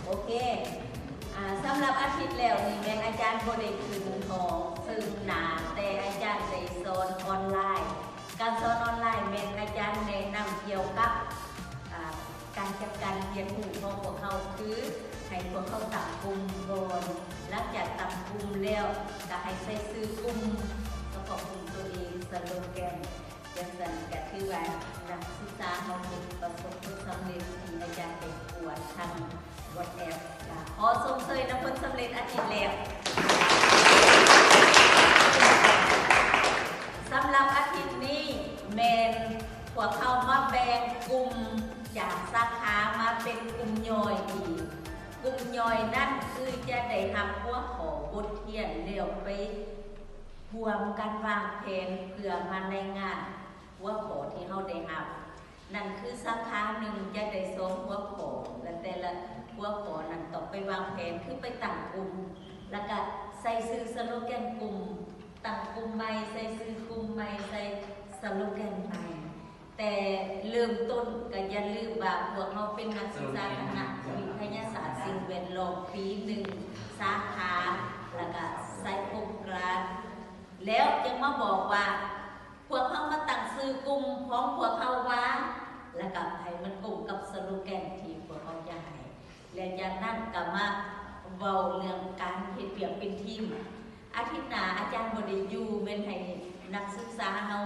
โอเคสำหรับอาทิตย์แล้วนี่แม่อาจารย์บ่ได้ขึ้นของซึ่งหนาแต่อาจารย์ได้สอนออนไลน์การสอนออนไลน์แม่อาจารย์แนะนำเกี่ยวกับการจัดการเรียนรู้ของพวกเขาคือให้พวกเขาตั้งกลุ่มก่อนหลังจากตั้งกลุ่มแล้วก็ให้ใส่ซื้อกลุ่มประกอบกลุ่มตัวเองสโลแกนจังซั่นก็คือว่านักศึกษาเฮามีประสบผลสำเร็จที่อาจารย์ได้ปวดทางWhatsApp ขอส่งเสยน้ำผลสำเร็จอาทิตย์แล้วสำหรับอาทิตย์นี้แมนพวกเขามาแบ่งกลุ่มจากสาขามาเป็นกลุ่มย่อยอีกกลุ่มย่อยนั่นคือจะได้ทำหัวข้อบทเรียนเร็วไปรวมกันวางแผนเพื่อมาในงานหัวข้อที่เขาได้ทำนั่นคือสาขาหนึ่งจะได้ส่งหัวข้อและแต่ละหัวข้อนั้นต้องไปวางแผนคือไปตั้งกลุ่มแล้วก็ใส่ซื้อสโลแกนกลุ่มตั้งกลุ่มใหม่ใส่ซื้อกลุ่มใหม่ใส่สโลแกนใหม่แต่เริ่มต้นก็อย่าลืมว่าพวกเขาเป็นนักศึกษาคณะวิทยาศาสตร์สิ่งแวดล้อมปีหนึ่งสาขาแล้วก็ไซโคกราฟแล้วจึงมาบอกว่าพวกเขามาตั้งซื้อกลุ่มของพวกเขาว่าแล้วก็ให้มันกลุ่มกับสโลแกนที่พวกเขาอยากให้แล้วจากนั้นก็มาเว้าเรื่องการเฮ็ดเวียกเป็นทีมอาทิตย์หน้าอาจารย์บ่ได้อยู่แม่นให้นักศึกษาเฮา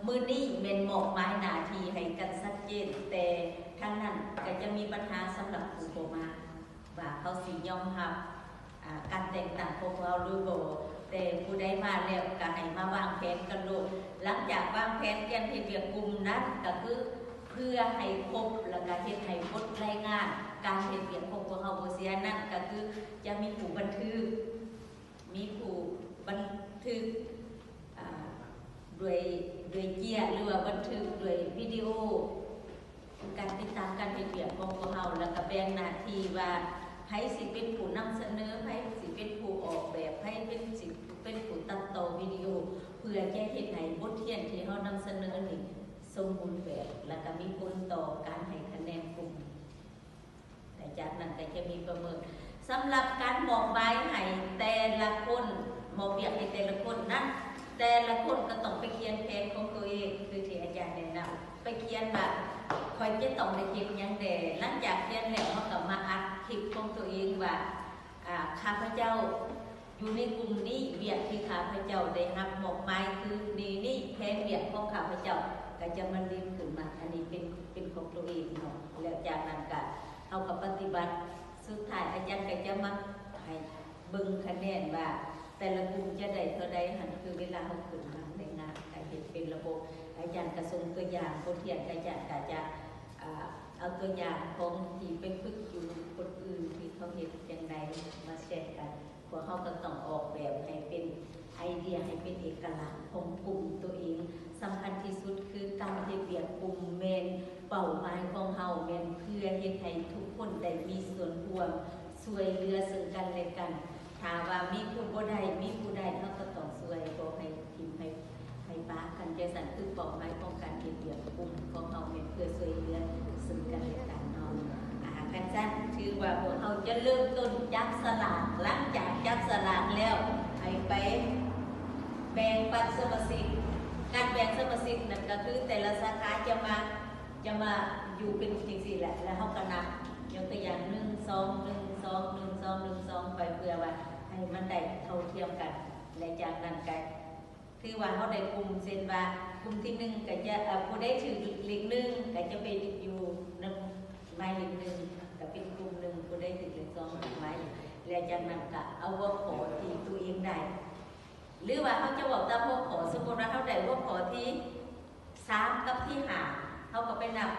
มื้อนี้แม่นมอบหมายหน้าที่ให้กันชัดเจนแต่ทางนั้นก็จะมีปัญหาสำหรับผู้บ่มาว่าเขาสิยอมรับการแต่งตั้งพวกเราหรือบ่แต่ผู้ใดมาแล้วก็ให้มาวางแผนกันโลดหลังจากวางแผนการเฮ็ดเวียกกลุ่มนั้นก็คือเพื่อให้ครบแล้วก็เฮ็ดให้บทรายงานการเฮ็ดเวียกของพวกเฮาบ่เสียนั่นก็คือจะมีผู้บันทึกด้วยเกียร์หรือว่าบันทึกด้วยวิดีโอการติดตามการเฮ็ดเวียกของพวกเฮาแล้วก็แบ่งหน้าที่ว่าไผสิเป็นผู้นำเสนอไผสิเป็นผู้ออกแบบไผเป็นผู้ตัดต่อวิดีโอเพื่อจะเฮ็ดให้บทเรียนที่เฮานำเสนอนี่สมบูรณ์แบบแล้วก็มีผลต่อการให้คะแนนกลุ่มแต่จากนั้นก็จะมีประเมินสำหรับการมอบหมายให้แต่ละคนมอบเวียกให้แต่ละคนนั้นแต่ละคนก็ต้องไปเขียนแผนของตัวเองคือที่อาจารย์แนะนำไปเขียนว่าคอยจะต้องได้เขียนอย่างใดหลังจากเขียนแล้วเขาก็มาอัดคลิปของตัวเองว่าข้าพเจ้าอยู่ในกลุ่มนี้เวียกที่ข้าพเจ้าได้รับมอบหมายคือนี่แผนเวียกของข้าพเจ้าก็จะมันรีบขึ้นมาอันนี้เป็นของตัวเองเนาะแล้วจากนั้นก็เอากับปฏิบัติสุดท้ายอาจารย์ก็จะมาให้เบิ่งคะแนนว่าแต่ละกลุ่มจะได้เท่าใดหันคือเวลาเขาขึ้นมาในงานการเห็นเป็นระบบอาจารย์กระทรงตัวอย่างบทเรียนอาจารย์ก็จะเอาตัวอย่างของที่ไปฝึกอยู่คนอื่นที่เขาเห็นอย่างไรมาแชร์กันพวกเขาก็ต้องออกแบบให้เป็นไอเดียให้เป็นเอกลักษณ์ของกลุ่มตัวเองสำคัญที่สุดคือการเฮ็ดเวียกกลุ่มแมนเป้าหมายของเฮาแมนเพื่อเฮ็ดให้ทุกคนได้มีส่วนร่วมช่วยเหลือซึ่งกันและกันถ้าว่ามีผู้บ่ได้มีผู้ใดเขาก็ต้องช่วยบ่ให้ทีมให้ป้ากันจังซั่นคือเป้าหมายของการเฮ็ดเวียกกลุ่มของเฮาแม่นเพื่อช่วยเหลือซึ่งกันและกันเนาะกันซั่นถือว่าพวกเฮาจะเริ่มต้นจับสลากหลังจากจับสลากแล้วให้ไปแบ่งปันสมาชิกการแบ่งสมาชิกนั่นก็คือแต่ละสาขาจะมาอยู่เป็นจังซี่แหละแล้วเฮาก็นับยกตัวอย่าง1 2 1 2 1 2 1 2ไปเพื่อว่าให้มันได้เท่าเทียมกันและจากนั้นก็คือว่าเขาได้กลุ่มเช่นว่ากลุ่มที่1ก็จะผู้ได้ถือเลข1ก็จะไปอยู่นำหมายเลข1ก็เป็นกลุ่ม1ผู้ได้ถือเลข2หมายและจากนั้นก็เอาหัวข้อที่ตัวเองได้หรือว่าเขาจะบอกตามหัวข้อสมมุติว่าเขาได้หัวข้อที่3กับที่5เขาก็ไปนับ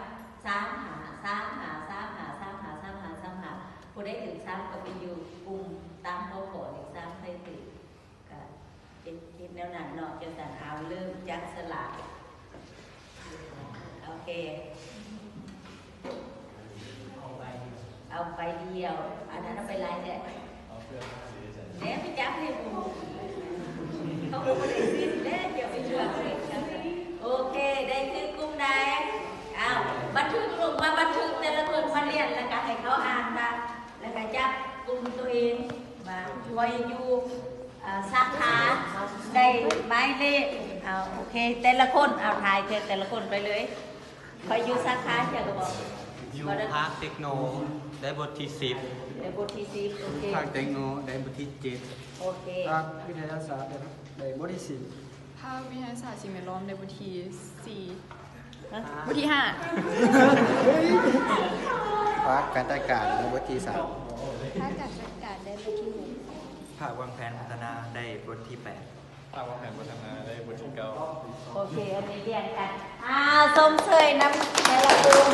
3 5 3 5 3 5 3 5 3 5 3 5ผู้ได้ถึง3ก็ไปอยู่กลุ่มตามหัวข้อเลข3ให้ถึงก็เป็นคิดแนวนั้นเนาะจะสั่นเอาเริ่มจับสลากโอเคเอาไปเดียวอันนั้นเอาไปไล่เนี่ยแล้วไปจับให้บูเขาบอกว่าได้สิ้นแล้วเดี๋ยวไปช่วยโอเคได้คือกลุ่มใดเอา บันทึกลงมาบันทึกแต่ละคนมาเรียนแล้วก็ให้เขาอ่านตามแล้วก็จับกลุ่มตัวเองมาคอยอยู่สาขาได้ไม้เลขเอาโอเคแต่ละคนเอาถ่ายแต่ละคนไปเลยคอยอยู่สาขาเชื่อก็บอก ยูภาคเทคโนได้บทที่10ได้บทที่10โอเค ภาคเทคโนได้บทที่โอเค 7ภาควิทยาศาสตร์ได้บทที่ภาควิทยาศาสตร์สิ่งแวดล้อมในบทที่4 ฮะ บทที่5 10ภาคการจัดการได้บทที่3 ภาคการจัดการได้บทที่6 ภาควางแผนพัฒนาได้บทที่8ภาควางแผนพัฒนาได้บทที่9โอเคอันนี้เรียนกันสมเสยน้ำแต่ละกลุ่ม